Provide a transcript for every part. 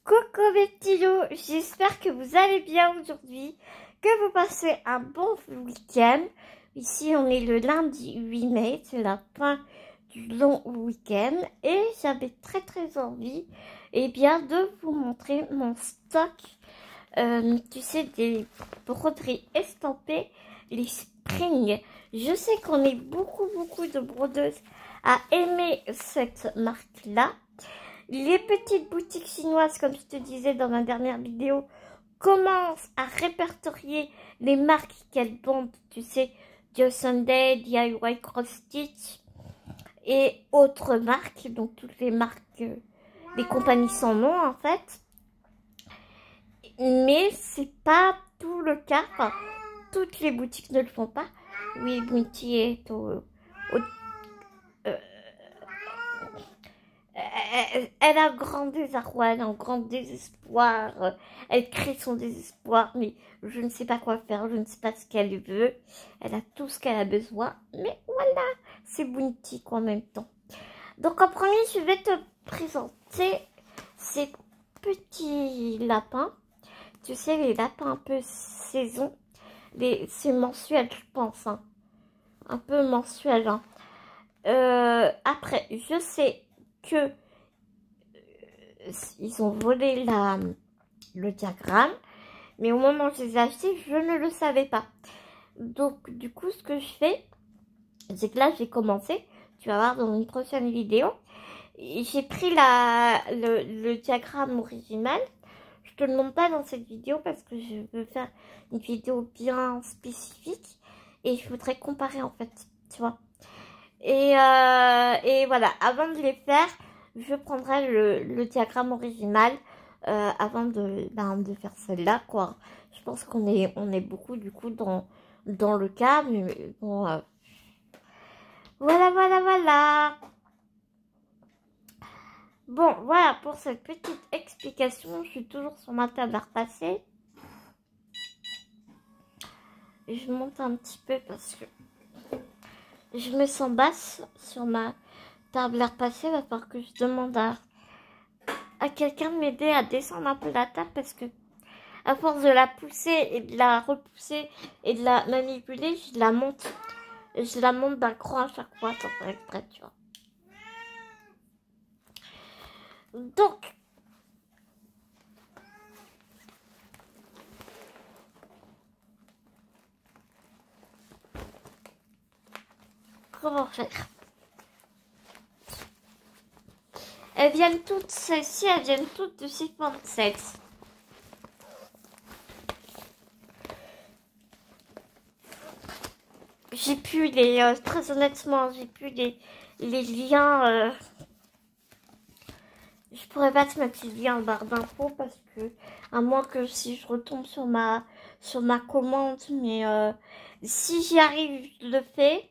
Coucou mes petits loups, j'espère que vous allez bien aujourd'hui, que vous passez un bon week-end. Ici on est le lundi 8 mai, c'est la fin du long week-end et j'avais très envie de vous montrer mon stock, tu sais, des broderies estampées, les Spring. Je sais qu'on est beaucoup de brodeuses à aimer cette marque-là. Les petites boutiques chinoises, comme je te disais dans ma dernière vidéo, commencent à répertorier les marques qu'elles vendent, tu sais, Joe Sunday, DIY Cross Stitch et autres marques, donc toutes les marques, les compagnies sans nom en fait. Mais c'est pas tout le cas, enfin, toutes les boutiques ne le font pas. Oui, Bounty est elle a grand désarroi, elle a un grand désespoir, elle crée son désespoir, mais je ne sais pas quoi faire, je ne sais pas ce qu'elle veut, elle a tout ce qu'elle a besoin, mais voilà, c'est Bounty quoi en même temps. Donc en premier, je vais te présenter ces petits lapins, tu sais, les lapins un peu saison, c'est mensuel je pense, hein. Un peu mensuel. Hein. Après, je sais que ils ont volé le diagramme, mais au moment où je les ai achetés, je ne le savais pas. Donc, du coup, ce que je fais, c'est que là, j'ai commencé. Tu vas voir dans une prochaine vidéo. J'ai pris le diagramme original. Je te le montre pas dans cette vidéo parce que je veux faire une vidéo bien spécifique et je voudrais comparer en fait, tu vois. Et voilà, avant de les faire, je prendrai le diagramme original avant de faire celle-là, quoi. Je pense qu'on est beaucoup du coup dans le cas, mais bon, voilà. Bon, voilà pour cette petite explication. Je suis toujours sur ma table à repasser. Je monte un petit peu parce que je me sens basse sur ma table à repasser. Il va falloir que je demande à quelqu'un de m'aider à descendre un peu la table parce que à force de la pousser et de la repousser et de la manipuler, je la monte d'un cran à chaque fois sans faire exprès, tu vois. Donc, comment faire? Elles viennent toutes, celles-ci, elles viennent toutes de chez Fansets. J'ai plus très honnêtement, j'ai plus les liens. Je pourrais pas te mettre les liens en barre d'infos parce que, à moins que si je retombe sur ma commande, mais si j'y arrive, je le fais.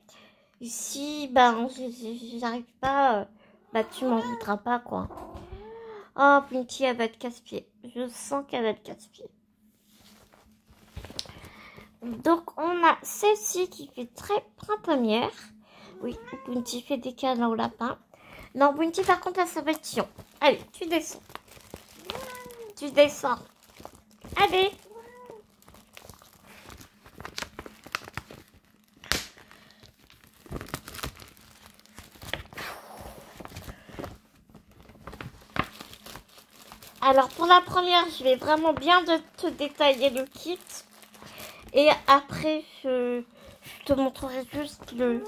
Si j'y arrive pas, tu m'en voudras pas quoi. Oh, Bounty, elle va être casse-pied. Je sens qu'elle va être casse-pied. Donc, on a celle-ci qui fait très printanière. Oui, Bounty fait des câlins au lapin. Non, Bounty, par contre, là, ça va être chiant. Allez, tu descends. Tu descends. Allez. Alors, pour la première, je vais vraiment bien te détailler le kit. Et après, je te montrerai juste le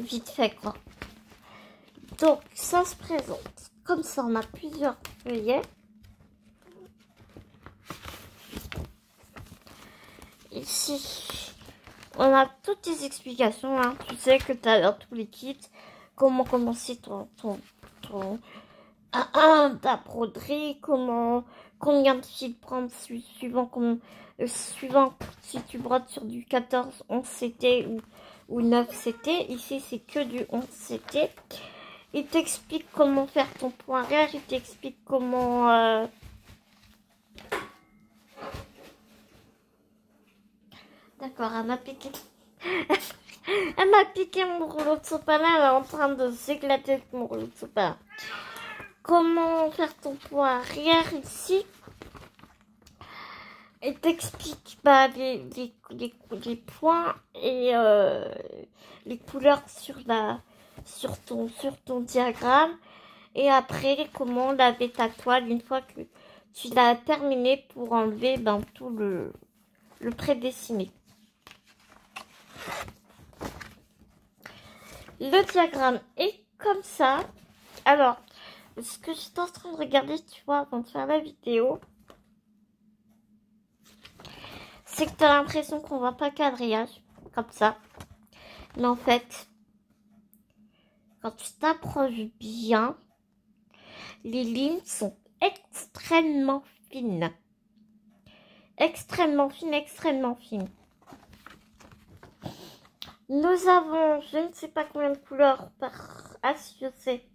vite fait, quoi. Donc, ça se présente comme ça. On a plusieurs feuillets. Ici, on a toutes les explications. Hein. Tu sais que tu as dans tous les kits comment commencer ta broderie, combien de fils prendre suivant si tu brodes sur du 14, 11 CT ou 9 CT. Ici, c'est que du 11 CT. Il t'explique comment faire ton point arrière. Il t'explique comment... D'accord, elle m'a piqué. Elle m'a piqué mon rouleau de sopalin. Elle est en train de s'éclater avec mon rouleau de sopalin. comment faire ton point arrière ici. Il t'explique les points et les couleurs sur ton diagramme. Et après, comment laver ta toile une fois que tu l'as terminé pour enlever tout le prédessiné. Le diagramme est comme ça. Alors, ce que j'étais en train de regarder, tu vois, avant de faire la vidéo, c'est que tu as l'impression qu'on voit pas le quadrillage, comme ça. Mais en fait, quand tu t'approches bien, les lignes sont extrêmement fines. Extrêmement fines, extrêmement fines. Nous avons, je ne sais pas combien de couleurs par associé.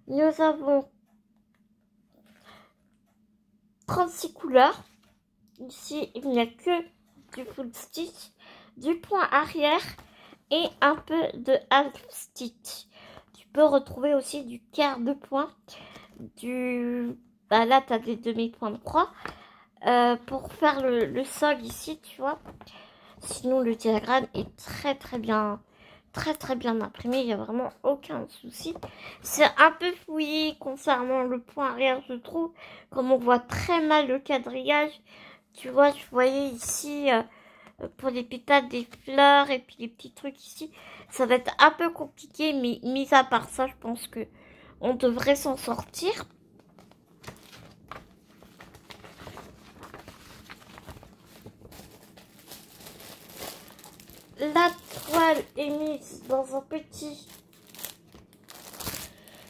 Nous avons 36 couleurs. Ici, il n'y a que du full stitch, du point arrière et un peu de half stitch. Tu peux retrouver aussi du quart de point, là, tu as des demi-points de croix pour faire le sol ici, tu vois. Sinon, le diagramme est très bien imprimé. Il n'y a vraiment aucun souci. C'est un peu fouillé concernant le point arrière, je trouve. Comme on voit très mal le quadrillage. Tu vois, je voyais ici pour les pétales des fleurs et puis les petits trucs ici. Ça va être un peu compliqué, mais mis à part ça, je pense que on devrait s'en sortir. La toile est mise dans un petit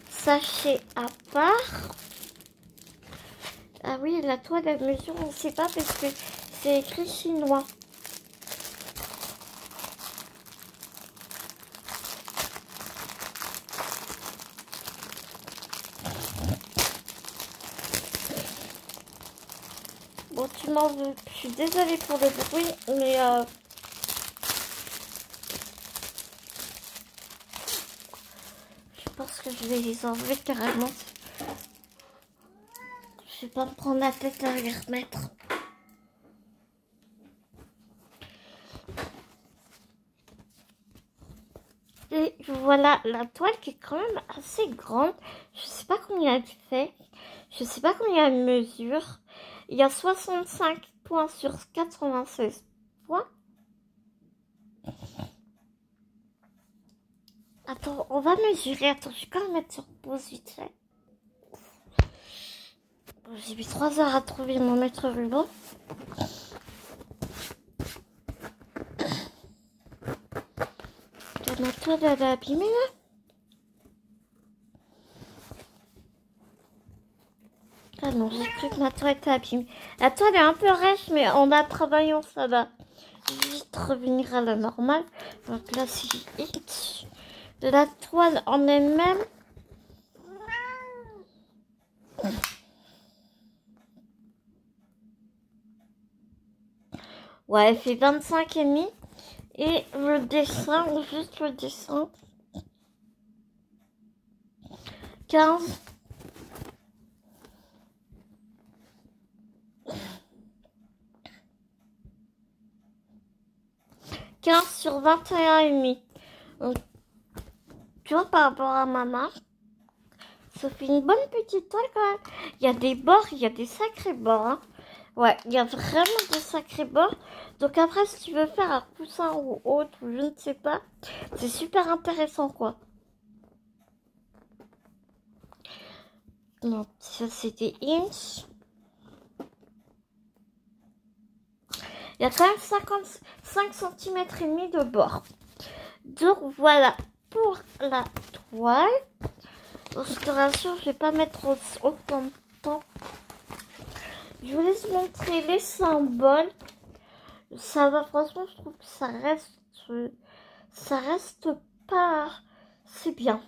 sachet à part. Ah oui, la toile à mesure, on ne sait pas parce que c'est écrit chinois. Bon, tu m'en veux. Je suis désolée pour le bruit, mais je pense que je vais les enlever carrément. Je vais pas me prendre la tête à les remettre. Et voilà la toile qui est quand même assez grande. Je sais pas combien elle fait. Je sais pas combien elle mesure. Il y a 65 points sur 96 points. Attends, on va mesurer. Attends, je vais quand même mettre sur pause vite fait. Bon, j'ai mis 3 heures à trouver mon mètre ruban. Ma toile, elle est abîmée là. Ah non, j'ai cru que ma toile était abîmée. La toile est un peu rêche, mais en la travaillant, ça va vite revenir à la normale. Donc là, c'est X. La toile en elle-même. Ouais, elle fait 25,5. Et le dessin, juste le dessin. 15. Sur 21,5. Donc, tu vois, par rapport à ma main, ça fait une bonne petite toile quand même. Il y a des bords, il y a des sacrés bords. Hein. Ouais, il y a vraiment des sacrés bords. Donc après, si tu veux faire un coussin ou autre, ou je ne sais pas, c'est super intéressant, quoi. Non, ça c'était inch. Il y a quand même 55 cm et demi de bord. Donc voilà pour la toile. Je te rassure, je vais pas mettre autant de temps. Je vous laisse montrer les symboles. Ça va, franchement, je trouve que ça reste pas, c'est bien.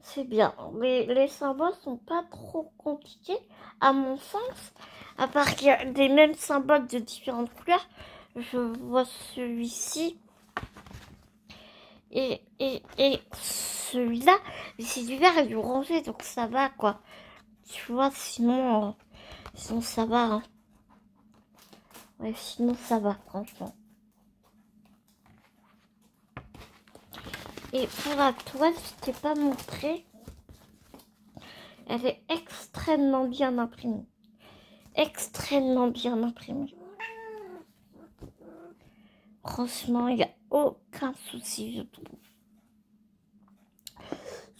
C'est bien. Les symboles sont pas trop compliqués, à mon sens. À part qu'il y a des mêmes symboles de différentes couleurs. Je vois celui-ci. Et celui-là, mais c'est du vert et du orangé, donc ça va quoi. Tu vois, sinon ça va. Hein. Ouais, sinon ça va, franchement. Et pour la toile, je t'ai pas montré. Elle est extrêmement bien imprimée. Extrêmement bien imprimée. Franchement, il n'y a aucun souci, je trouve.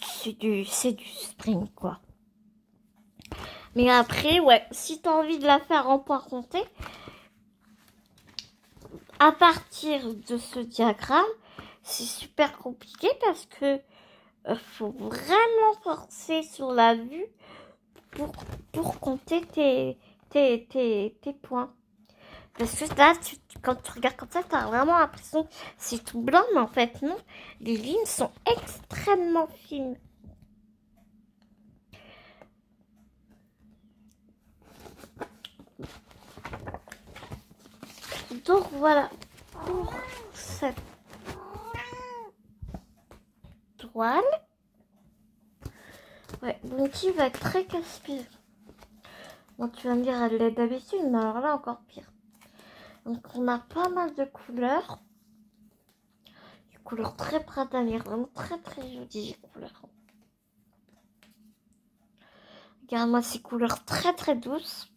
C'est du spring, quoi. Mais après, ouais, si tu as envie de la faire en point compté, à partir de ce diagramme, c'est super compliqué parce que faut vraiment forcer sur la vue pour compter tes points. Parce que là, quand tu regardes comme ça, tu as vraiment l'impression que c'est tout blanc, mais en fait, non. Les lignes sont extrêmement fines. Donc voilà, pour cette toile. Ouais, Bounty va être très casse-pied. Bon, tu vas me dire, elle l'est d'habitude, mais alors là, encore pire. Donc, on a pas mal de couleurs. Des couleurs très printanières, vraiment très très jolies couleurs. Regarde-moi ces couleurs très très douces.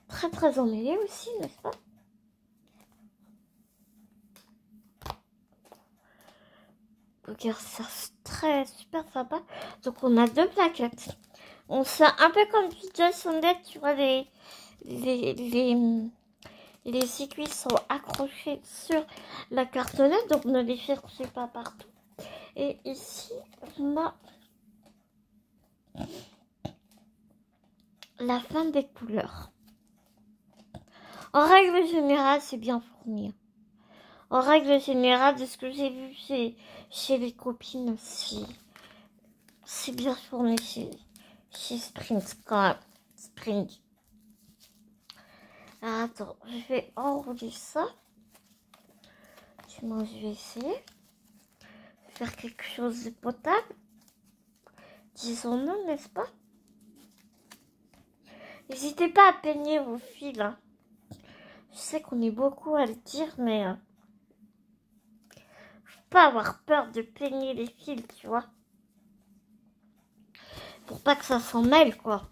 Très très emmêlées aussi, n'est-ce pas? Regarde, ça c'est très super sympa. Donc, on a deux plaquettes. On sait un peu comme Visual Sunday, tu vois, les aiguilles sont accrochées sur la cartonnette, donc ne les cherchez pas partout. Et ici, on a la fin des couleurs. En règle générale, c'est bien fourni. En règle générale, de ce que j'ai vu chez les copines aussi, c'est bien fourni chez Spring quand même. Spring. Alors, attends, je vais enrouler ça. Sinon, je vais essayer de faire quelque chose de potable. Disons-nous, n'est-ce pas? N'hésitez pas à peigner vos fils. Hein. Je sais qu'on est beaucoup à le dire, mais faut pas avoir peur de peigner les fils, tu vois. Pour pas que ça s'en mêle, quoi.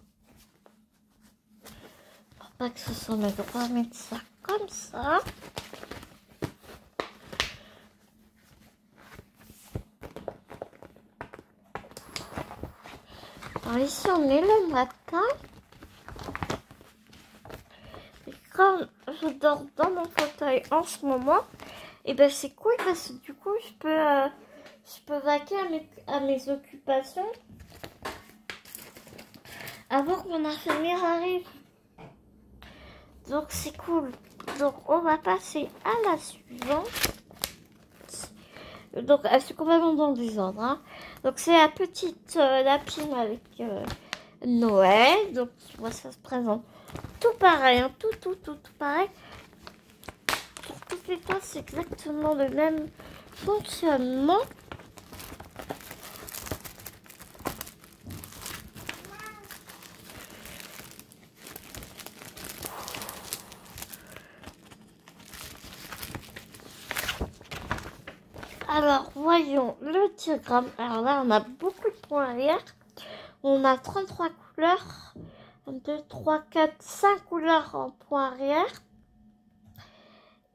Pour pas que ça s'en mêle. Donc, on va mettre ça comme ça. Alors ici, on est le matin. Et comme je dors dans mon fauteuil en ce moment, et ben c'est cool parce que du coup, je peux vaquer à mes occupations avant que mon infirmière arrive. Donc c'est cool. Donc on va passer à la suivante. Donc elle est complètement dans le désordre. Hein. Donc c'est la petite lapine avec Noël. Donc tu vois, ça se présente tout pareil. Hein. Tout pareil. Pour toutes les fois, c'est exactement le même fonctionnement. Alors, voyons le diagramme. Alors là, on a beaucoup de points arrière. On a 33 couleurs. 1, 2, 3, 4, 5 couleurs en points arrière.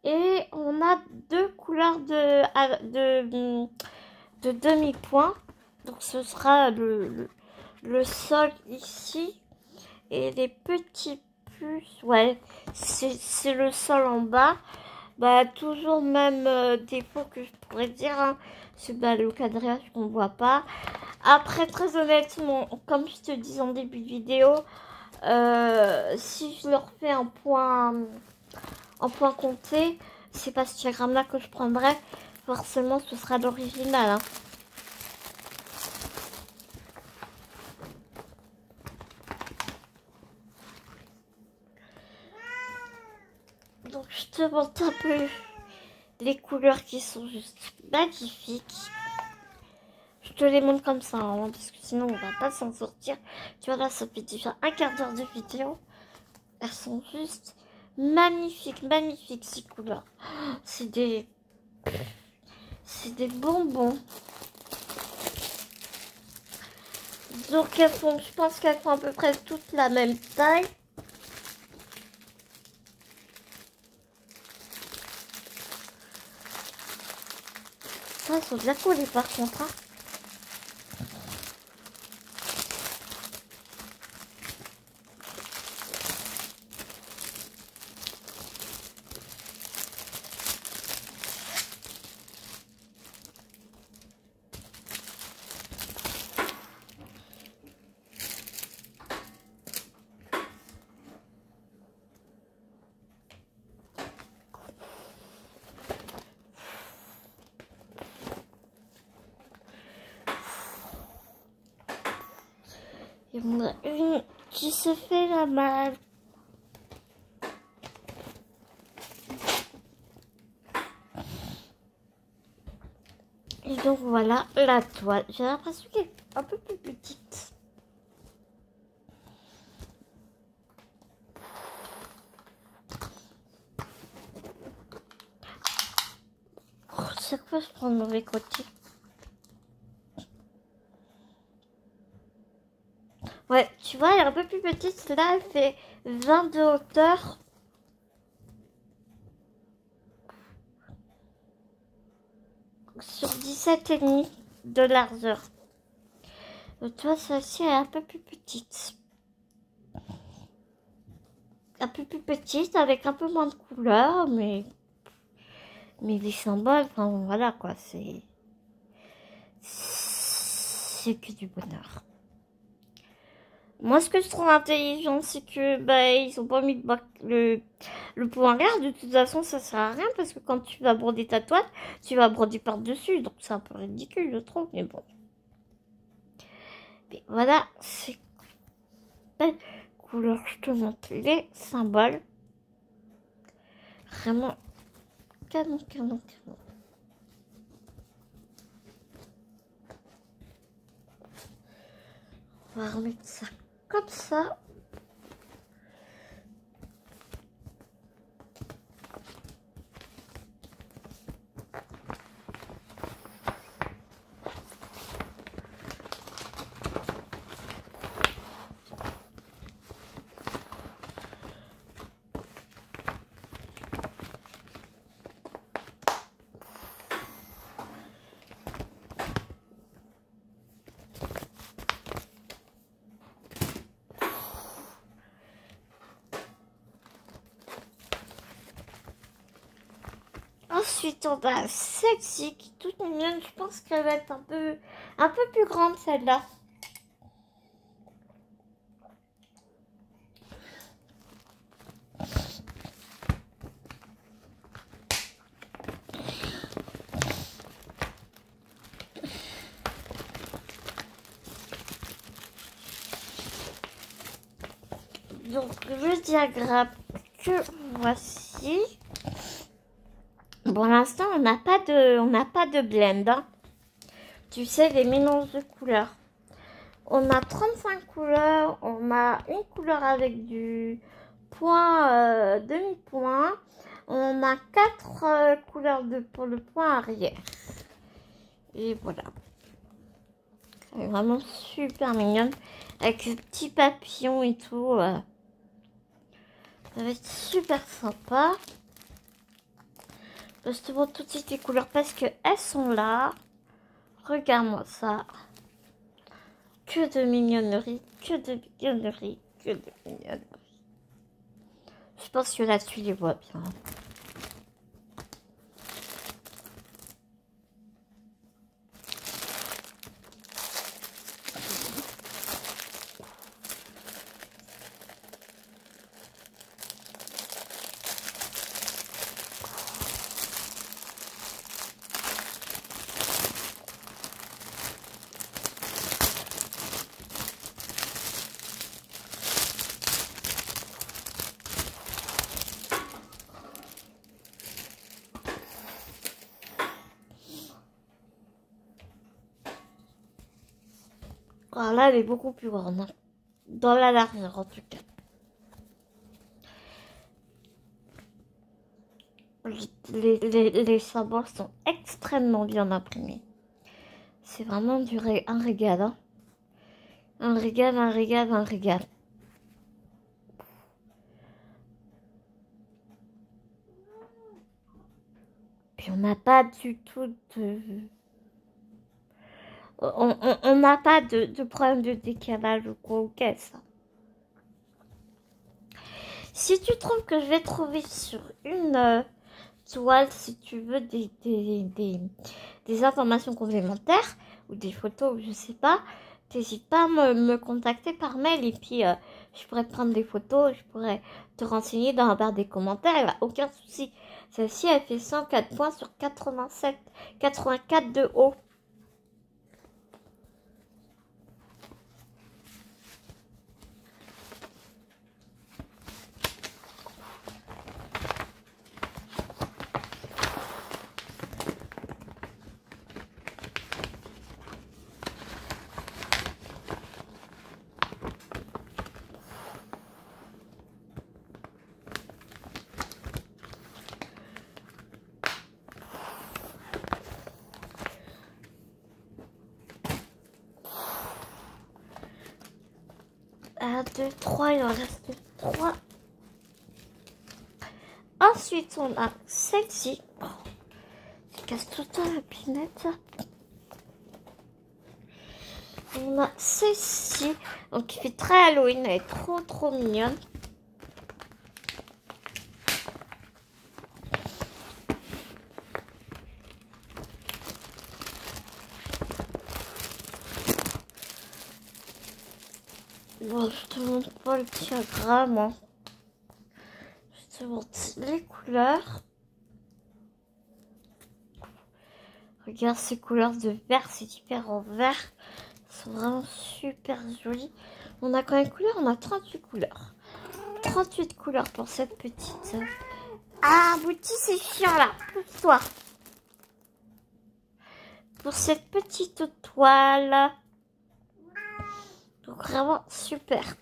Et on a 2 couleurs de demi-points. Donc, ce sera le sol ici. Et les petits puces, ouais, c'est le sol en bas. Bah, toujours même défaut que je pourrais dire, hein, c'est bah, le cadrage qu'on voit pas. Après, très honnêtement, comme je te dis en début de vidéo, si je leur fais un point compté, c'est pas ce diagramme-là que je prendrai. Forcément, ce sera l'original. Hein. Donc, je te montre un peu les couleurs qui sont juste magnifiques. te les montre comme ça, hein, parce que sinon on va pas s'en sortir. Tu vois là, ça fait déjà un quart d'heure de vidéo. Elles sont juste magnifiques, magnifiques ces couleurs. C'est des bonbons. Donc elles font, je pense qu'elles font à peu près toutes la même taille. Ça, elles sont bien collées par contre. Hein. Il y en a une qui se fait la malle. Et donc voilà la toile. J'ai l'impression qu'elle est un peu plus petite. Oh, chaque fois je prends le mauvais côté. Ouais, tu vois, elle est un peu plus petite. Là, elle fait 20 de hauteur. Sur 17,5 de largeur. Donc, tu vois, celle-ci est un peu plus petite. Un peu plus petite, avec un peu moins de couleurs, mais les symboles, enfin voilà quoi, c'est que du bonheur. Moi, ce que je trouve intelligent, c'est que ils ont pas mis le point vert. De toute façon, ça sert à rien parce que quand tu vas broder ta toile, tu vas broder par-dessus. Donc, c'est un peu ridicule, je trouve. Mais bon. Mais voilà, c'est belle couleur. Je te montre les symboles. Vraiment canon, canon, canon. On va remettre ça comme ça. Ensuite, on a celle-ci qui est toute mignonne. Je pense qu'elle va être un peu plus grande, celle-là. Donc, le diagramme que voici. Pour l'instant, on n'a pas de blend. Hein. Tu sais, les mélanges de couleurs. On a 35 couleurs. On a une couleur avec du point demi-point. On a 4 couleurs pour le point arrière. Et voilà. Elle est vraiment super mignonne. Avec ce petit papillon et tout. Ça va être super sympa. Je te montre tout de suite les couleurs parce qu'elles sont là. Regarde-moi ça. Que de mignonnerie, que de mignonnerie, que de mignonnerie. Je pense que là tu les vois bien. Alors là, elle est beaucoup plus grande. Hein. Dans la largeur, en tout cas. Les symboles sont extrêmement bien imprimés. C'est vraiment un régal. Hein. Un régal, un régal, un régal. Puis on n'a pas du tout de... On n'a pas de problème de décalage ou quoi, ok, ça. Si tu trouves que je vais trouver sur une toile, si tu veux, des informations complémentaires ou des photos, je sais pas, n'hésite pas à me contacter par mail et puis je pourrais prendre des photos, je pourrais te renseigner dans la barre des commentaires, il n'y a aucun souci. Celle-ci, elle fait 104 points sur 84 de haut. Un, deux, trois, il en reste 3. Ensuite, on a celle-ci. Oh, je casse tout le temps la pinette. On a celle-ci. Donc, qui fait très Halloween. Elle est trop mignonne. Bon, je te montre pas le diagramme. Hein. Je te montre les couleurs. Regarde ces couleurs de vert, c'est super en vert. Elles sont vraiment super jolies. On a combien de couleurs? On a 38 couleurs. 38 couleurs pour cette petite. Ah, Bouti, c'est chiant là. Pousse-toi. Pour cette petite toile. Donc vraiment super.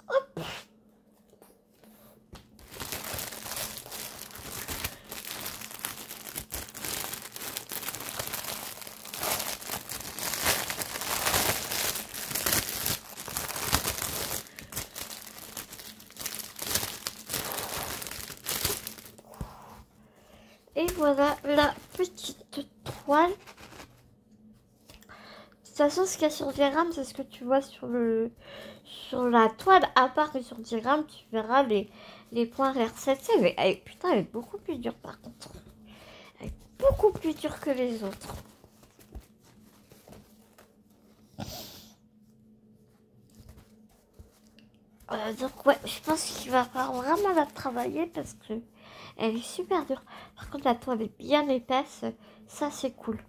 Hop. Et voilà la petite toile. De toute façon, ce qu'il y a sur le diagramme, c'est ce que tu vois sur la toile. À part que sur le diagramme, tu verras les points RR7. Putain, elle est beaucoup plus dure par contre. Elle est beaucoup plus dure que les autres. Donc ouais, je pense qu'il va falloir vraiment la travailler parce que elle est super dure. Par contre, la toile est bien épaisse. Ça, c'est cool.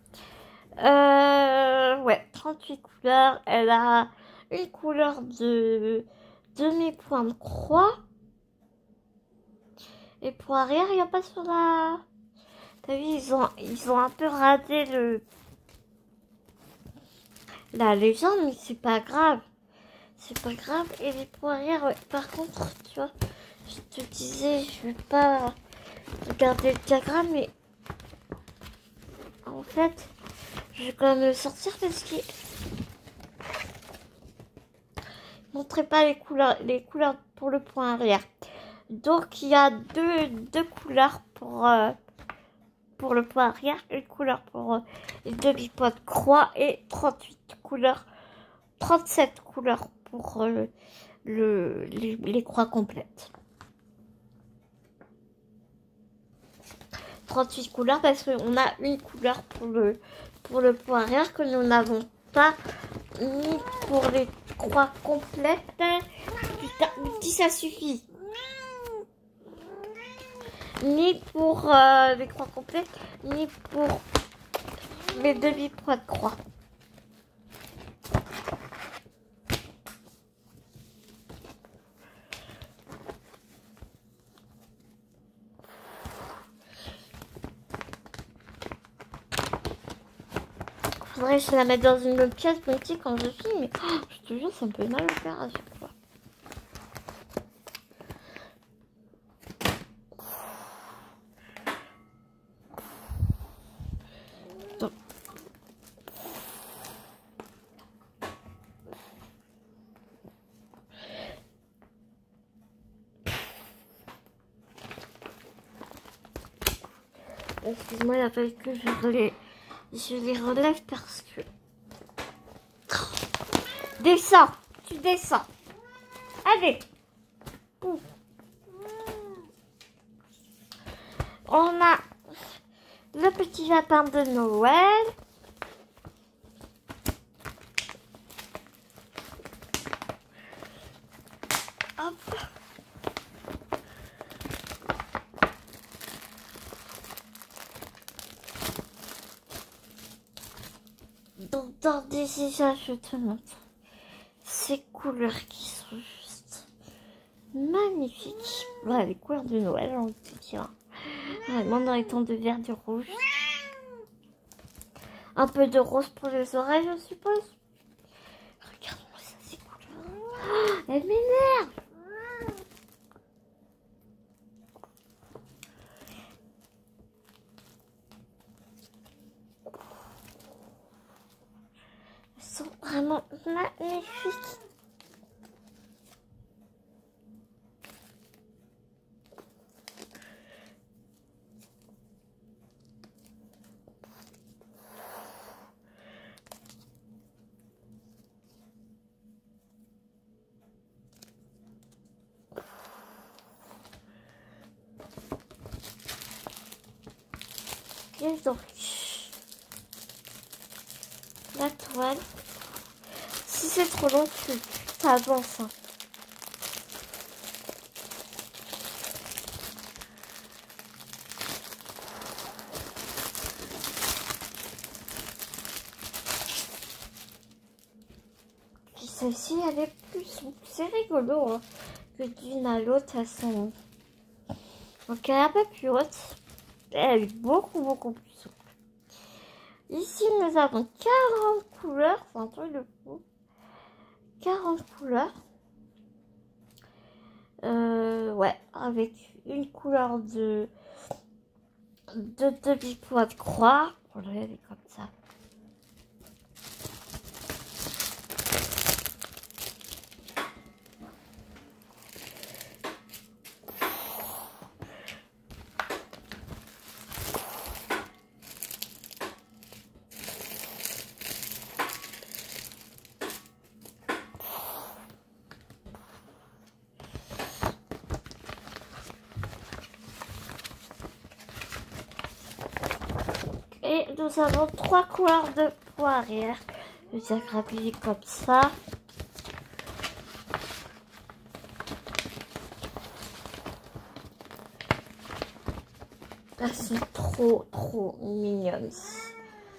Ouais, 38 couleurs. Elle a une couleur de demi-point de croix. Et pour arrière, il n'y a pas sur la... T'as vu, ils ont un peu raté la légende, mais c'est pas grave. C'est pas grave. Et les points arrière, ouais. Par contre, tu vois, je te disais, je vais pas regarder le diagramme, mais en fait, je vais quand même le sortir parce qu'il montrait pas les couleurs pour le point arrière. Donc il y a deux couleurs pour le point arrière, une couleur pour les demi-points de croix et 37 couleurs pour les croix complètes. 38 couleurs parce qu'on a une couleur pour le point arrière que nous n'avons pas mis pour les croix complètes. Putain, si ça suffit. Ni pour les croix complètes, ni pour les demi-points de croix. faudrait que je la mette dans une autre pièce, petit, quand je filme. Mais je te jure, ça me fait mal au cœur à chaque fois. Donc. Excuse-moi, il a fallu que je les relève parce que... Descends, tu descends. Allez. On a le petit lapin de Noël. Hop. Donc, déjà, je te montre ces couleurs qui sont juste magnifiques. Voilà, les couleurs de Noël, j'ai envie de dire. Vraiment dans les tons de vert, du rouge. Un peu de rose pour les oreilles, je suppose. Regarde-moi ça, ces couleurs. Elle m'énerve. Elles sont vraiment magnifiques. Et donc, la toile. Si c'est trop long, tu t'avances. Hein. Puis celle-ci, elle est plus souple. C'est rigolo hein, que d'une à l'autre, elles sont... Donc elle est un peu plus haute. Elle est beaucoup plus souple. Ici, nous avons 40 couleurs. C'est un truc de fou. 40 couleurs. Ouais, avec une couleur de demi-poids de croix. Voilà, elle est comme ça. Et nous avons 3 couleurs de peau arrière. Je vais grappiller comme ça. Elles sont trop mignonnes.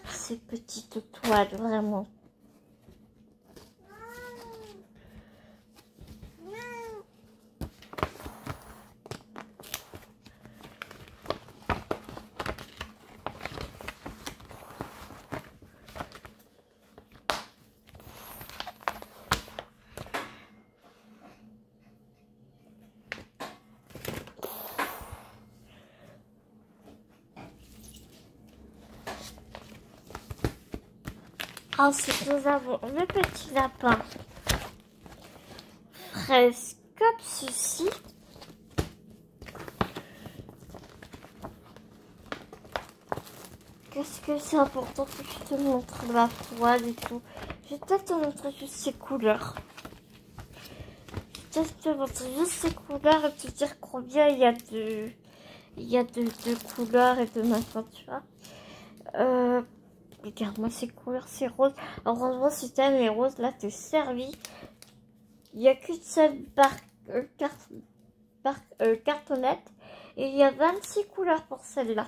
Ces petites toiles, vraiment. Ensuite, nous avons le petit lapin fraise comme ceci. Qu'est-ce que c'est important que je te montre la toile et tout. Je vais peut-être te montrer juste ces couleurs. Je vais te montrer juste ces couleurs et te dire combien il y a de couleurs et de machin, tu vois. Regarde-moi ces couleurs, c'est rose. Heureusement, si t'aimes les roses, là, t'es servi. Il n'y a qu'une seule cartonnette. Et il y a 26 couleurs pour celle-là.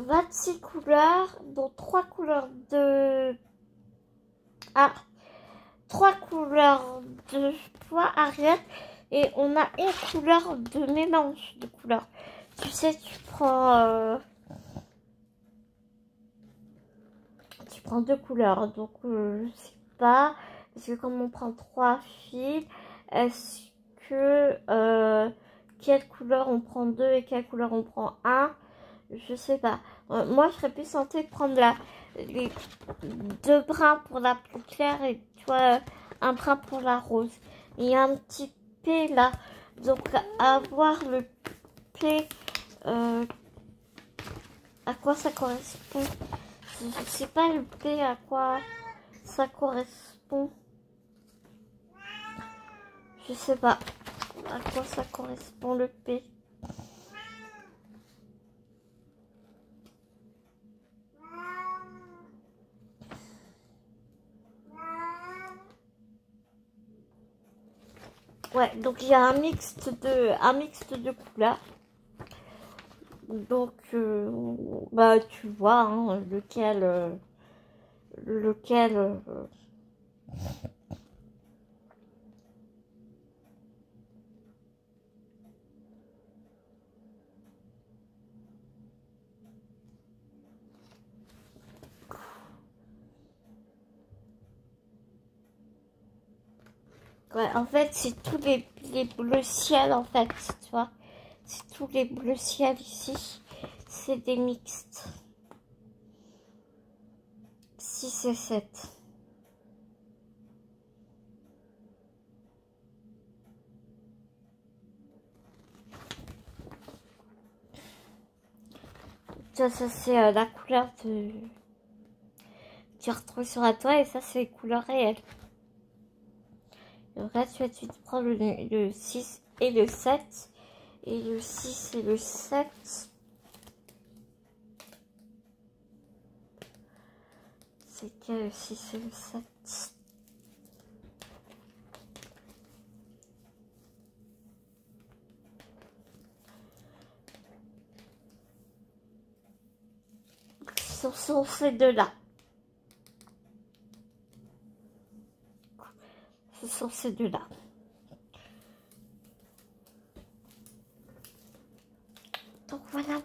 26 couleurs, dont 3 couleurs de... Ah, 3 couleurs de poids arrière. Et on a une couleur de mélange de couleurs. Tu sais, tu prends 2 couleurs. Donc, je sais pas. Parce que comme on prend 3 fils, est-ce que... quelle couleur on prend 2 et quelle couleur on prend 1? Je sais pas. Moi, je serais plus tentée de prendre les 2 brins pour la plus claire et tu vois, un brin pour la rose. Il y a un petit P là. Donc, avoir le P, à quoi ça correspond? Je sais pas le P à quoi ça correspond. Je sais pas à quoi ça correspond le P. Ouais, donc il y a un mixte de couleurs. Donc, bah tu vois hein, lequel. Ouais, en fait, c'est tous les bleus ciel, en fait, tu vois. C'est tous les bleus ciel ici. C'est des mixtes. 6 et 7. Ça c'est la couleur de... tu retrouves sur la toile et ça, c'est les couleurs réelles. Donc là, tu te prends le 6 et le 7. Et le 6 et le 7. C'est quel le 6 et le 7? Ce sont ces deux-là. Ce sont ces deux-là. Donc voilà.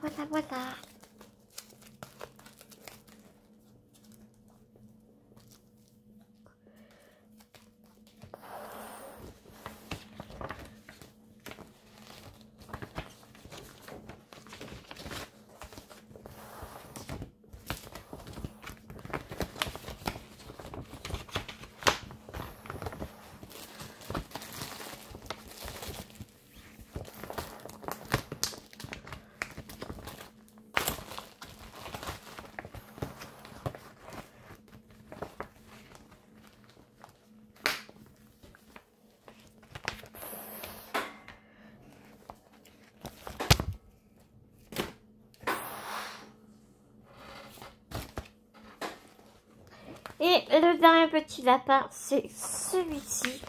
Et le dernier petit lapin, c'est celui-ci.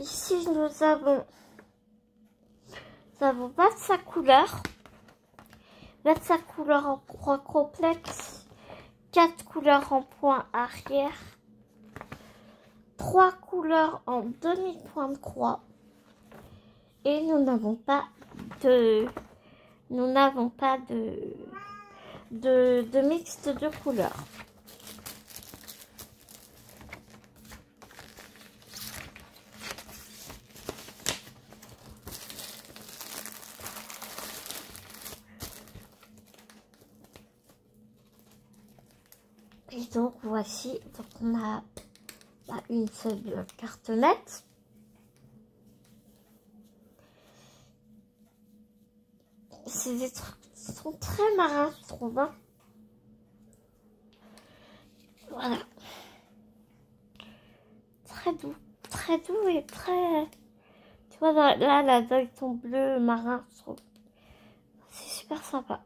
Ici, nous avons 25 couleurs. 25 couleurs en point complexe. 4 couleurs en point arrière, 3 couleurs en demi-point de croix et nous n'avons pas de mixte de couleurs. Et donc voici, donc on a une seule cartonnette. C'est des trucs qui sont très marins, je trouve. Hein. Voilà. Très doux et très... Tu vois, là, la ton bleu marin, je trouve. C'est super sympa.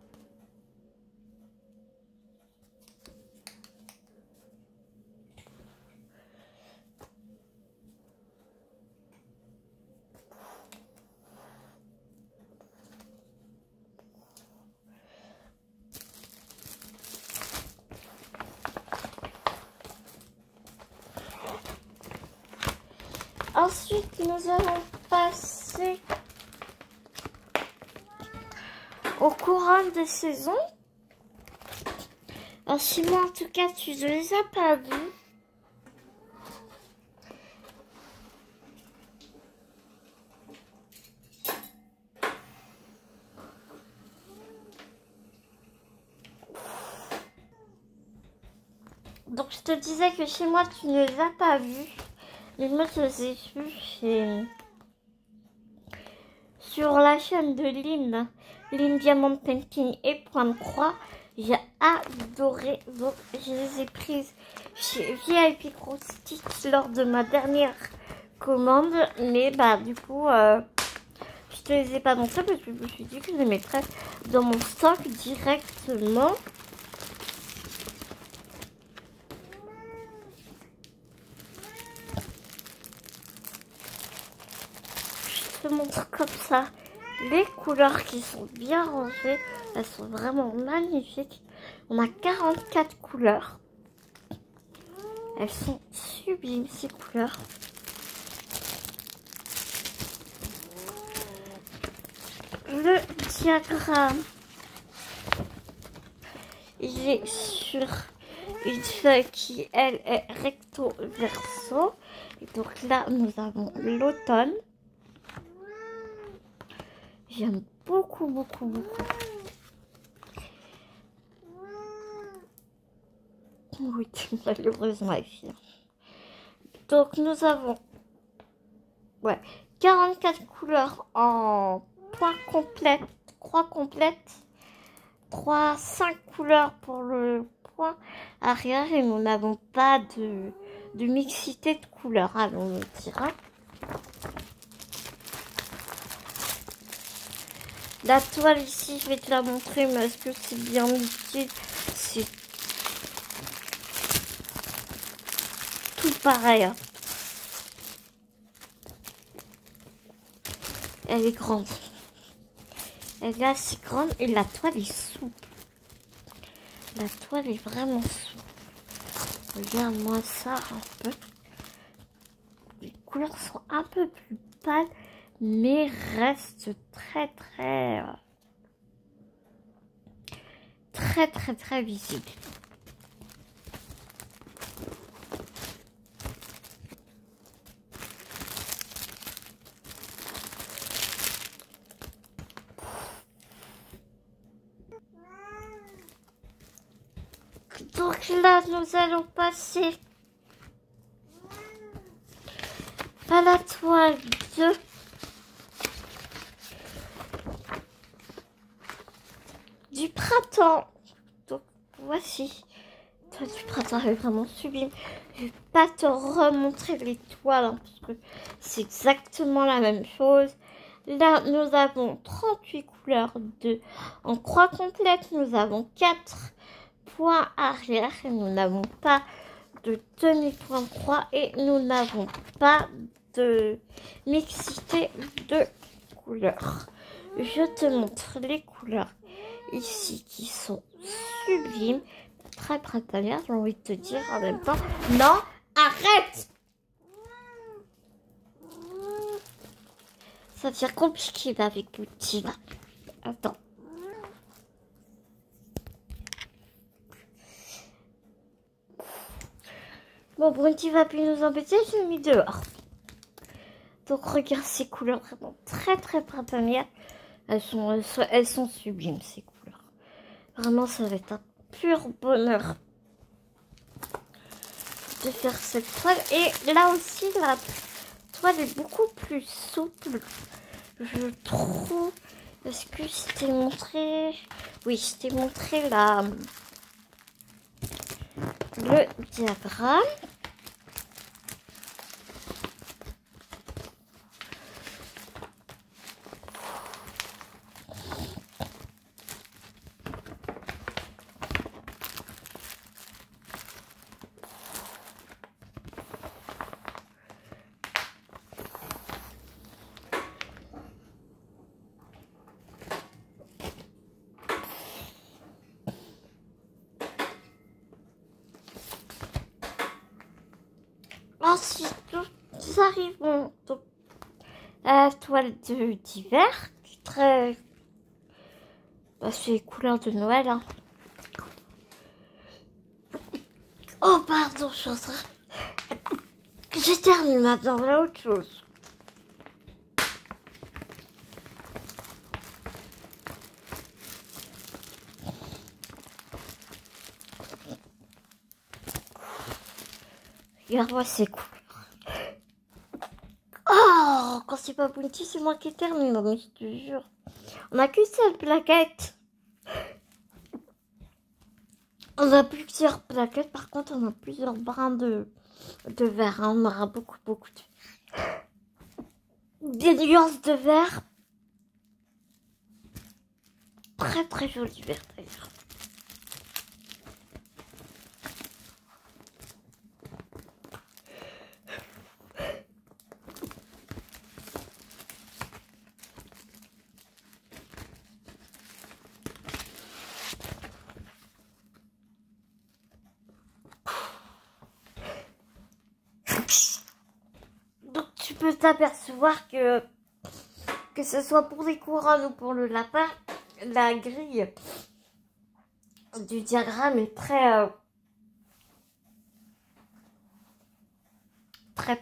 Ensuite, nous allons passer aux couronnes des saisons. Alors, si moi, en tout cas, tu ne les as pas vues, donc je te disais que chez moi, tu ne les as pas vues. Mais moi, je les ai vues sur la chaîne de Lynn Diamond Painting et Point de Croix. J'ai adoré, donc je les ai prises chez VIP Cross Stitch lors de ma dernière commande, mais bah du coup je te les ai pas montrées parce que je me suis dit que je les mettrais dans mon stock directement. Je te montre comme ça les couleurs qui sont bien rangées. Elles sont vraiment magnifiques. On a 44 couleurs. Elles sont sublimes ces couleurs. Le diagramme, il est sur une feuille qui, elle, est recto verso. Et donc là, nous avons l'automne. J'aime beaucoup, beaucoup, beaucoup. Oui, malheureusement, ici. Donc, nous avons 44 couleurs en point complète, croix complète. 5 couleurs pour le point arrière. Et nous n'avons pas de mixité de couleurs. Allons le dire. La toile ici, je vais te la montrer, mais est-ce que c'est bien utile? C'est tout pareil. Hein. Elle est grande. Elle est assez grande et la toile est souple. La toile est vraiment souple. Regarde-moi ça un peu. Les couleurs sont un peu plus pâles, mais restent très visibles. Donc là, nous allons passer à la toile du printemps. Donc voici, toile du printemps, elle est vraiment sublime. Je vais pas te remontrer les toiles hein, parce que c'est exactement la même chose. Là, nous avons 38 couleurs en croix complète. Nous avons 4 points arrière et nous n'avons pas de demi-point de croix et nous n'avons pas de mixité de couleurs. Je te montre les couleurs ici qui sont sublimes, très printanières, j'ai envie de te dire en même temps. Non, arrête! Ça devient compliqué là, avec Bouti. Attends. Bon, Brunty va plus nous embêter, je l'ai mis dehors. Donc regarde ces couleurs vraiment très printanières. Elles sont sublimes ces couleurs. Vraiment, ça va être un pur bonheur de faire cette toile. Et là aussi, la toile est beaucoup plus souple, je trouve. Est-ce que je t'ai montré? Oui, je t'ai montré le diagramme. Ensuite, nous arrivons donc à la toile d'hiver, qui est très... Bah, c'est les couleurs de Noël. Hein. Oh, pardon, je suis en train... J'éternue maintenant, là, autre chose. Regarde-moi ces couleurs. Oh, quand c'est pas Bounty, c'est moi qui éternue, non mais je te jure. On a qu'une seule plaquette. On a plusieurs plaquettes, par contre on a plusieurs brins de vert. Hein. On aura beaucoup de... Des nuances de vert. Très très joli vert d'ailleurs. Donc tu peux t'apercevoir que ce soit pour les couronnes ou pour le lapin, la grille du diagramme est très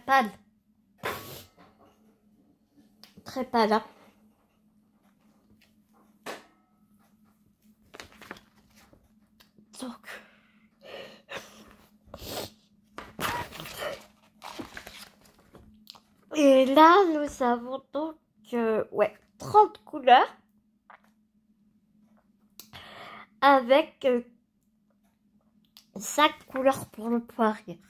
pâle. Très pâle. Hein. Donc et là, nous avons donc 30 couleurs avec 5 couleurs pour le poirier.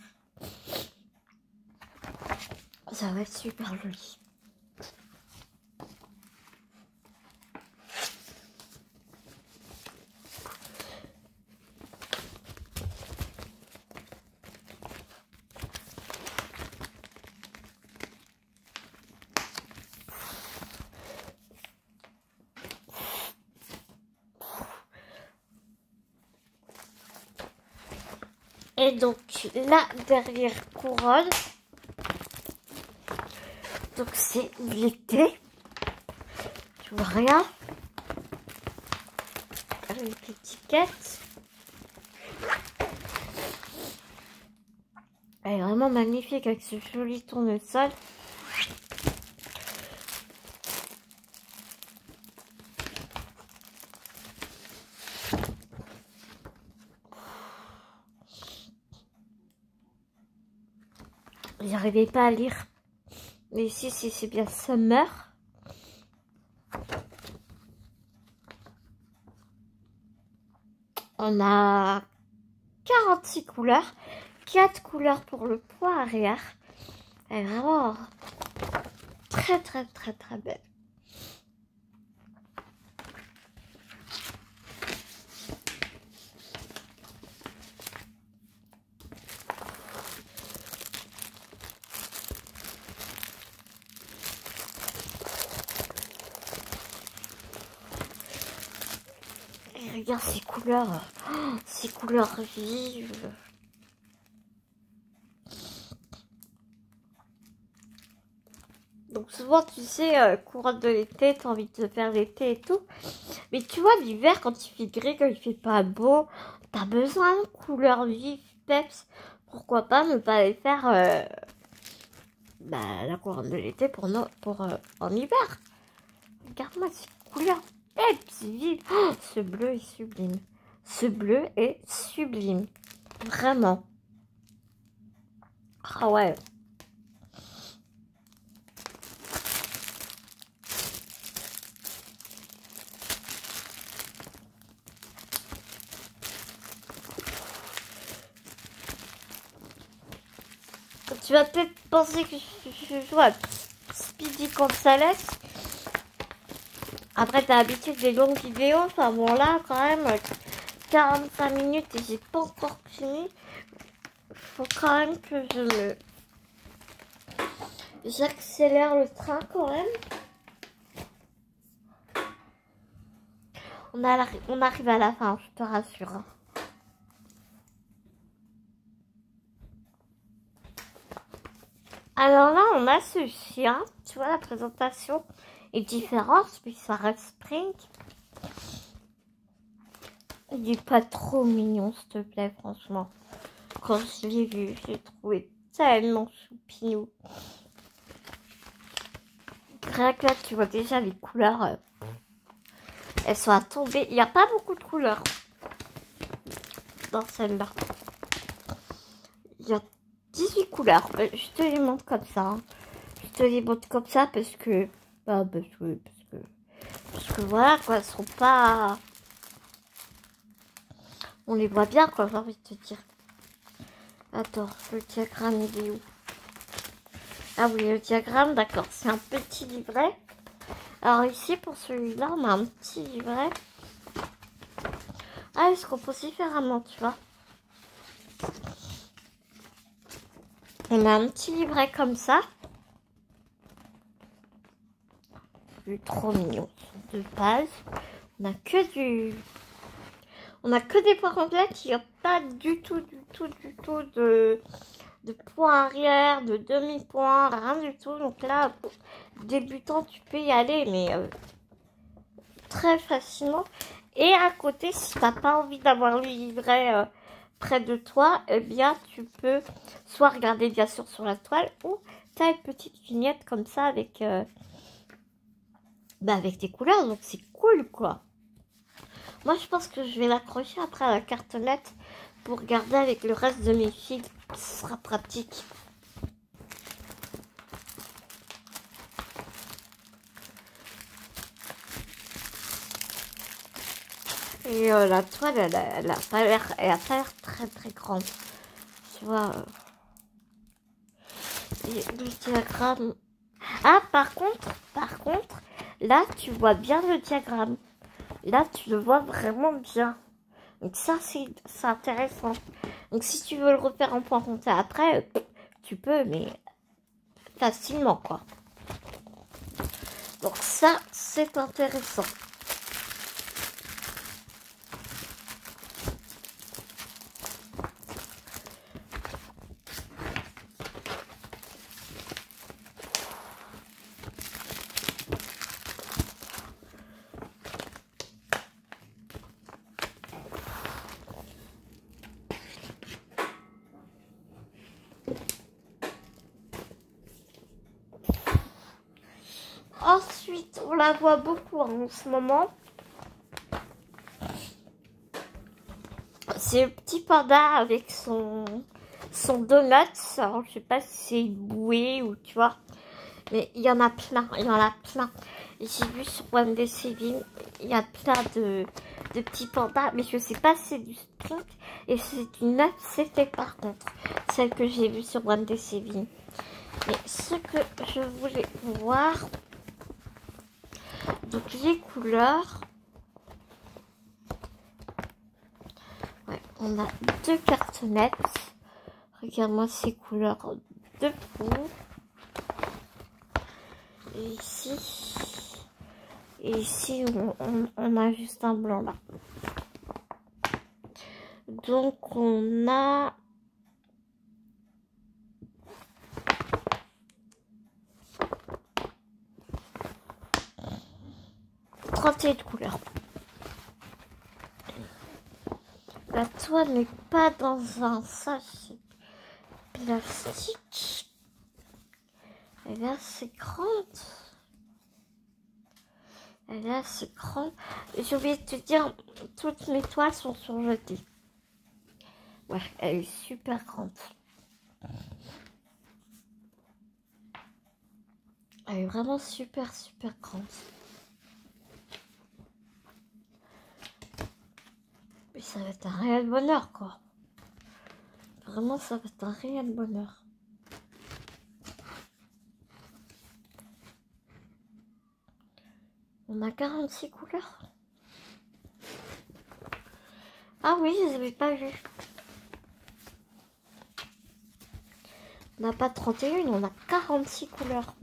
Ça va être super joli. Et donc là derrière couronne, donc c'est l'été, tu vois rien, avec l'étiquette, elle est vraiment magnifique avec ce joli tournesol. J'arrivais pas à lire. Mais ici, c'est bien Summer. On a 46 couleurs. 4 couleurs pour le poids arrière. Elle est vraiment très belle. Et regarde ces couleurs vives. Donc souvent, tu sais, couronne de l'été, t'as envie de faire l'été et tout. Mais tu vois, l'hiver, quand il fait gris, quand il fait pas beau, t'as besoin de couleurs vives, peps. Pourquoi pas ne pas les faire la couronne de l'été pour en hiver. Regarde-moi ces couleurs peps vives. Oh, ce bleu est sublime. Ce bleu est sublime. Vraiment. Ah ouais. Tu vas peut-être penser que je joue à Speedy Gonzales. Après, t'as l'habitude des longues vidéos. Enfin bon, là, quand même, 45 minutes et j'ai pas encore fini. Faut quand même que j'accélère le train quand même. On arrive à la fin, je te rassure. Hein. Alors là, on a ce chien. Tu vois, la présentation est différente, mais ça reste Spring. Il est pas trop mignon, s'il te plaît, franchement. Quand je l'ai vu, j'ai trouvé tellement choupinou. Rien que là, tu vois déjà les couleurs. Elles sont à tomber. Il n'y a pas beaucoup de couleurs dans celle-là. Il y a 18 couleurs. Je te les montre comme ça. Hein. Je te les montre comme ça parce que... Bah, parce que voilà, quoi. Elles sont pas... On les voit bien, quoi, j'ai envie de te dire. Attends, le diagramme, il est où? Ah oui, le diagramme, d'accord. C'est un petit livret. Alors ici, pour celui-là, on a un petit livret. Ah, il se compose différemment, tu vois. On a un petit livret comme ça. Il est trop mignon. 2 pages. On a que du... On a que des points complètes. Il n'y a pas du tout de points arrière, de demi-points, rien du tout. Donc là, débutant, tu peux y aller, mais très facilement. Et à côté, si tu n'as pas envie d'avoir le livret près de toi, eh bien, tu peux soit regarder bien sûr sur la toile ou tu as une petite vignette comme ça avec, avec des couleurs. Donc, c'est cool, quoi. Moi, je pense que je vais l'accrocher après à la cartonnette pour garder avec le reste de mes fils. Ce sera pratique. Et la toile, elle a pas l'air très grande. Tu vois. Et le diagramme. Ah, par contre, là, tu vois bien le diagramme. Là, tu le vois vraiment bien. Donc ça, c'est intéressant. Donc si tu veux le refaire en point compté après, tu peux, mais facilement, quoi. Donc ça, c'est intéressant. Ensuite, on la voit beaucoup en ce moment. C'est le petit panda avec son donut. Alors, je sais pas si c'est une bouée ou tu vois. Mais il y en a plein, J'ai vu sur One Day Saving, il y a plein de petits pandas. Mais je sais pas si c'est du Spring. Et c'est une ACT par contre. Celle que j'ai vue sur One Day Saving. Mais ce que je voulais voir... Donc les couleurs, ouais, on a 2 cartonnettes. Regarde-moi ces couleurs de peau. Et ici, on a juste un blanc là. Donc on a 38 couleurs. La toile n'est pas dans un sachet plastique. Elle est assez grande. Elle est assez grande. J'ai oublié de te dire, toutes mes toiles sont surjetées. Ouais, elle est super grande. Elle est vraiment super grande. Mais ça va être un réel bonheur, quoi. Vraiment, ça va être un réel bonheur. On a 46 couleurs. Ah oui, je les avais pas vues. On n'a pas 31, on a 46 couleurs.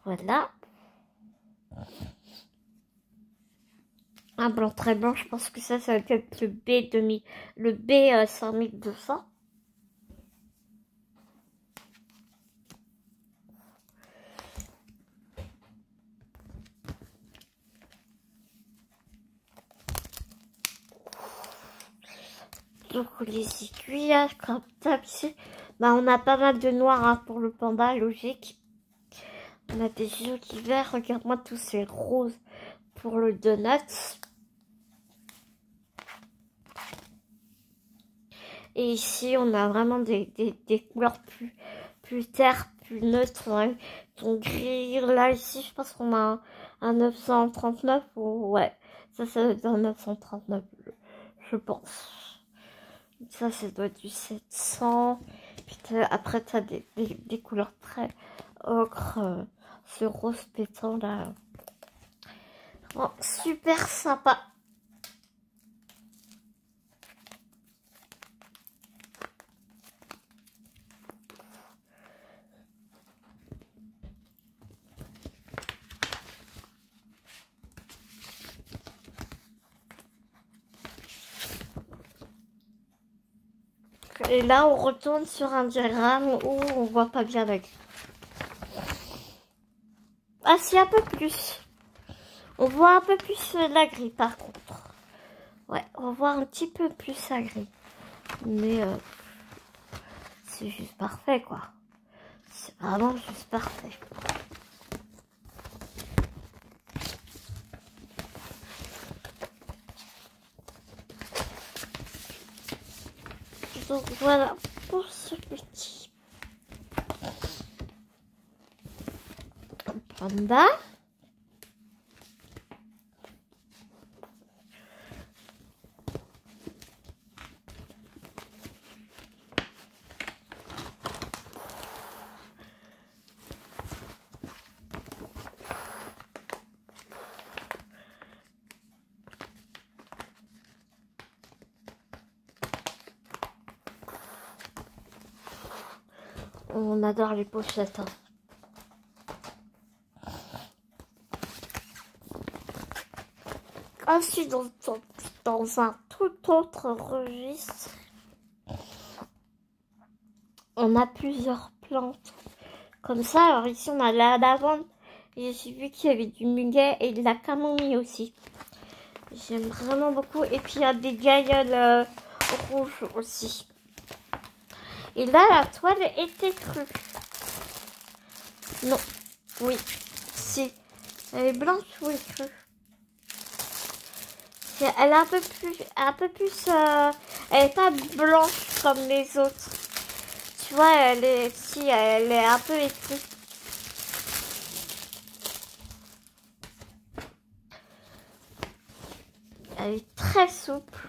Voilà. Un blanc très blanc, je pense que ça va être le B2000, le B 5200. Donc les aiguilles, comme ça, bah, on a pas mal de noir hein, pour le panda, logique. On a des jolis verts, regarde-moi tous ces roses pour le donut. Et ici, on a vraiment des couleurs plus terre, plus neutres. Hein. Ton gris, là, ici, je pense qu'on a un 939. Ou, ouais, ça doit être un 939, je pense. Ça doit être du 700. Puis après, tu as des couleurs très ocre. Ce rose pétant, là. Oh, super sympa. Et là, on retourne sur un diagramme où on voit pas bien la grille. Ah, si, un peu plus. On voit un peu plus la grille, par contre. Ouais, on voit un petit peu plus la grille. Mais c'est juste parfait, quoi. C'est vraiment juste parfait. Donc voilà pour ce petit panda. On adore les pochettes. Hein. Ensuite, dans un tout autre registre, on a plusieurs plantes comme ça. Alors ici, on a la lavande. Et j'ai vu qu'il y avait du muguet et de la camomille aussi. J'aime vraiment beaucoup. Et puis, il y a des gailleuls rouges aussi. Et là, la toile était crue. Non. Oui. Si. Elle est blanche ou elle est crue? Elle est un peu plus, elle est pas blanche comme les autres. Tu vois, elle est un peu écrue. Elle est très souple.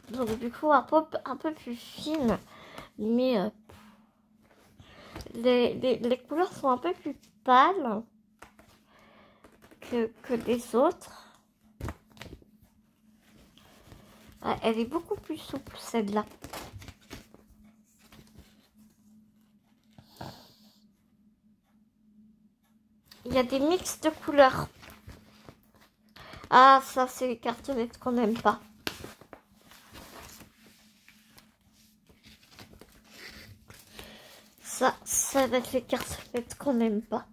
Donc du coup, un peu plus fine. Mais les couleurs sont un peu plus pâles que les autres. Elle est beaucoup plus souple, celle-là. Il y a des mix de couleurs. Ah, ça, c'est les cartonnettes qu'on n'aime pas. Ça va être les cartonnettes qu'on n'aime pas.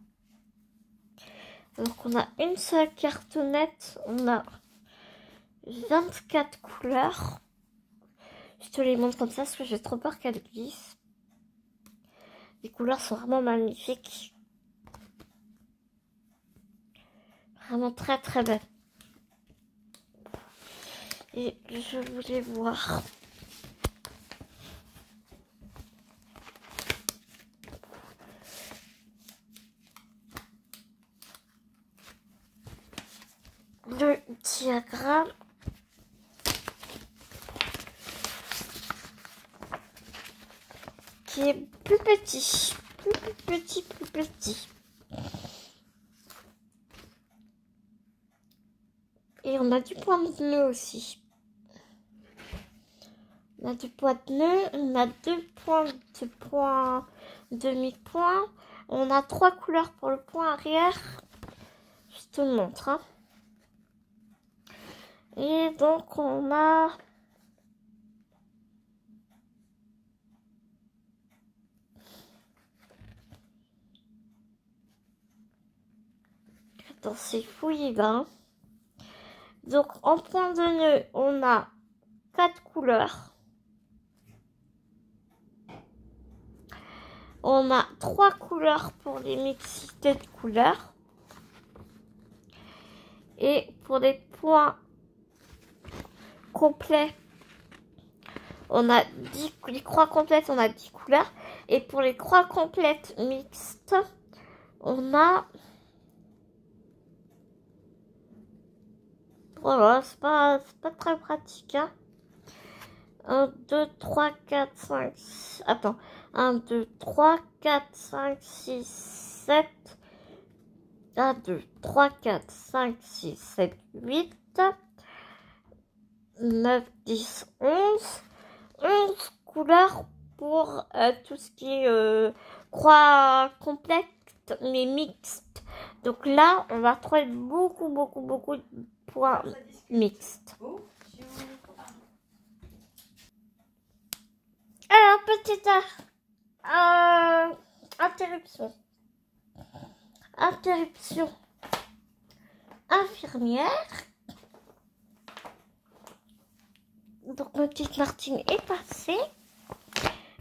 Donc, on a une seule cartonnette. On a 24 couleurs. Je te les montre comme ça parce que j'ai trop peur qu'elles glissent. Les couleurs sont vraiment magnifiques. Vraiment très très belles. Et je voulais voir. Le diagramme. Qui est plus petit. Plus petit. Et on a du point bleu aussi. On a du point de nœud, on a 2 points, demi-point. On a 3 couleurs pour le point arrière. Je te montre. Hein. Et donc on a... Attends, c'est fouillé là. Donc en point de nœud, on a 4 couleurs. On a 3 couleurs pour les mixités de couleurs. Et pour les points complets, on a 10, les croix complètes, on a 10 couleurs. Et pour les croix complètes mixtes, on a... Voilà, c'est pas très pratique. Hein. 1, 2, 3, 4, 5... Attends. 1, 2, 3, 4, 5, 6, 7... 1, 2, 3, 4, 5, 6, 7, 8... 9, 10, 11... 11 couleurs pour tout ce qui est croix complète mais mixte. Donc là, on va trouver beaucoup de points mixtes. Alors, petite interruption infirmière. Donc, ma petite Martine est passée.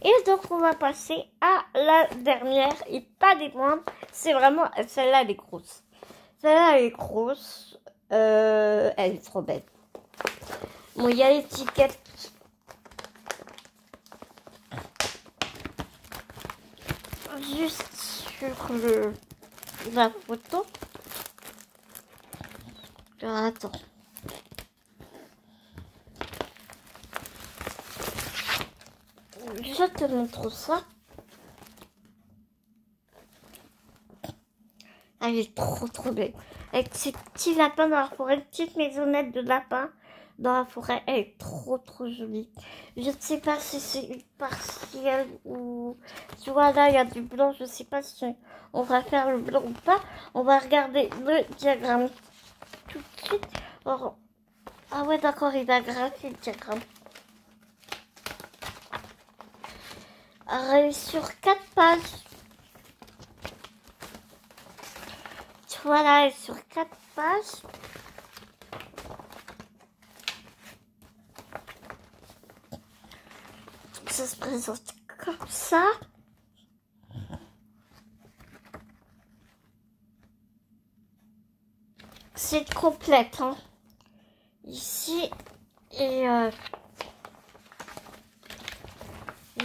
Et donc, on va passer à la dernière et pas des moindres. C'est vraiment, celle-là, elle est grosse. Celle-là, elle est grosse. Elle est trop belle. Bon, il y a l'étiquette. Juste sur la photo. Alors, attends. Je te montre ça. Elle est trop belle. Avec ces petits lapins dans la forêt, une petite maisonnette de lapins dans la forêt. Elle est trop jolie. Je ne sais pas si c'est partiel ou... Tu vois là, il y a du blanc. Je ne sais pas si on va faire le blanc ou pas. On va regarder le diagramme tout de suite. Alors... Ah ouais, d'accord, il a graphié le diagramme. Alors, sur 4 pages. Voilà, sur 4 pages. Ça se présente comme ça. C'est complète. Hein. Ici, et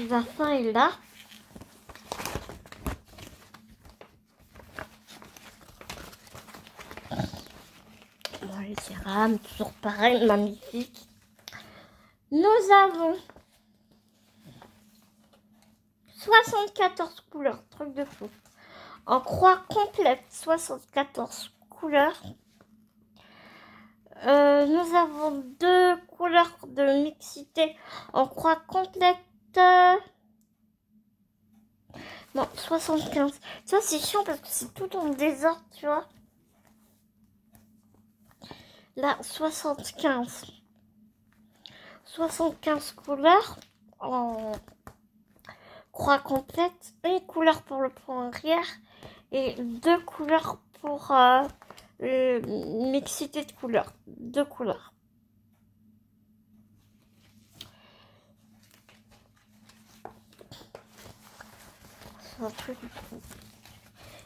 la fin est là. Bon, les cérams, toujours pareil, magnifique. Nous avons 74 couleurs, truc de fou. En croix complète, 74 couleurs. Nous avons 2 couleurs de mixité en croix complète. Non, 75. Tu vois, c'est chiant parce que c'est tout en désordre, tu vois. Là, 75. 75 couleurs en croix complète. Une couleur pour le point arrière et 2 couleurs pour mixité de couleurs. 2 couleurs.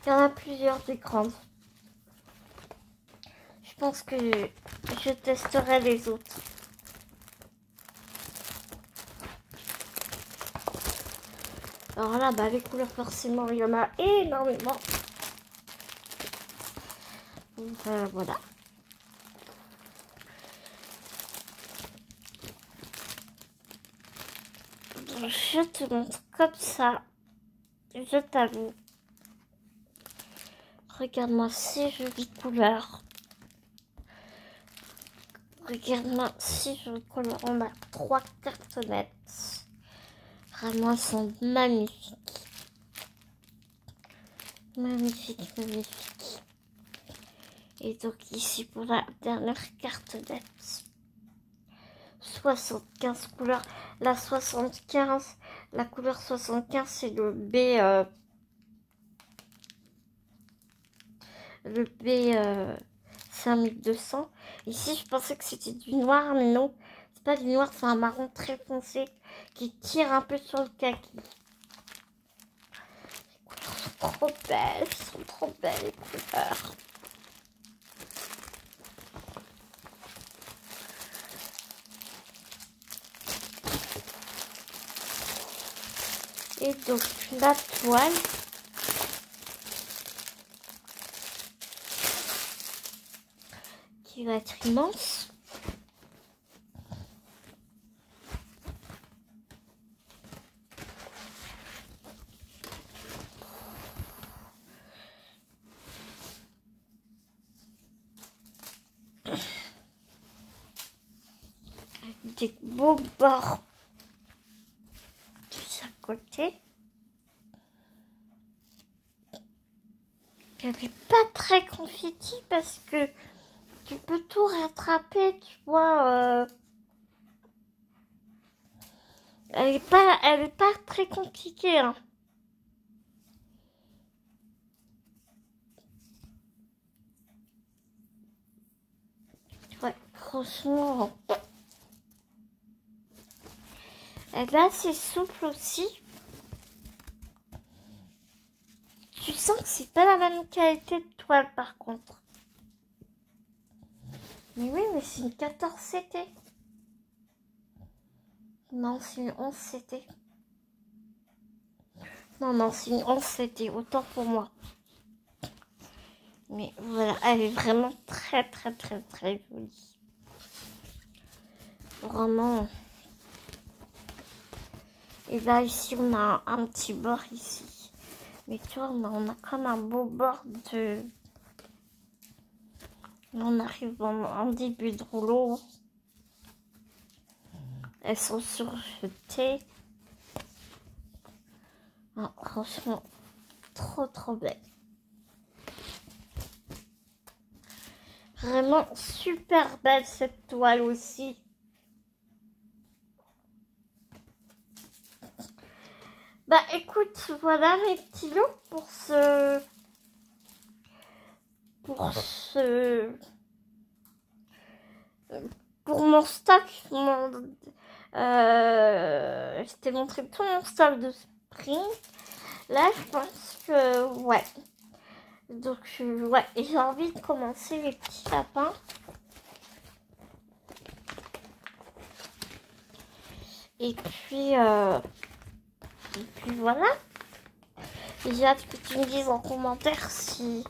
Il y en a plusieurs des grandes. Je pense que je testerai les autres. Alors là, bah, les couleurs, forcément, il y en a énormément. Donc, voilà. Je te montre comme ça. Je t'avoue. Regarde-moi ces jolies couleurs. Regarde-moi, si je colore, on a 3 cartonnettes. Vraiment, elles sont magnifiques. Magnifique, magnifique. Et donc ici pour la dernière cartonnette. 75 couleurs. La 75, la couleur 75, c'est le B 5200. Ici, je pensais que c'était du noir, mais non. C'est pas du noir, c'est un marron très foncé qui tire un peu sur le kaki. Les couleurs sont trop belles, elles sont trop belles les couleurs. Et donc la toile. Qui va être immense. Avec des beaux bords de chaque côté. Elle n'est pas très confetti parce que tu peux tout rattraper, tu vois. Elle est pas très compliquée. Hein. Ouais, franchement. Elle est assez souple aussi. Tu sens que c'est pas la même qualité de toile par contre. Mais oui, mais c'est une 14 CT. Non, c'est une 11 CT. Non, c'est une 11 CT, autant pour moi. Mais voilà, elle est vraiment très jolie. Vraiment. Et là, ici, on a un petit bord ici. Mais tu vois, on a comme un beau bord de... On arrive en début de rouleau. Elles sont surjetées. Oh, franchement, trop belle. Vraiment super belle cette toile aussi. Bah écoute, voilà mes petits lots pour mon stock. Je t'ai montré tout mon stock de spring. Là, je pense que ouais. Donc ouais, j'ai envie de commencer les petits lapins. Et puis voilà. J'ai hâte que tu me dises en commentaire si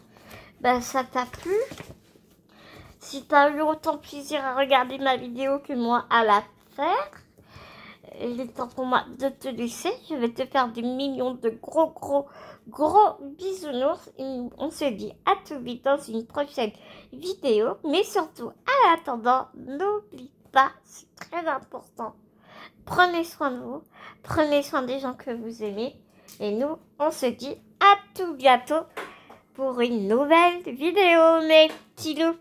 ça t'a plu. Si tu as eu autant plaisir à regarder ma vidéo que moi à la faire. Il est temps pour moi de te laisser. Je vais te faire des millions de gros bisounours. Et on se dit à tout vite dans une prochaine vidéo. Mais surtout, en attendant, n'oublie pas, c'est très important. Prenez soin de vous. Prenez soin des gens que vous aimez. Et nous, on se dit à tout bientôt pour une nouvelle vidéo, mes petits loups.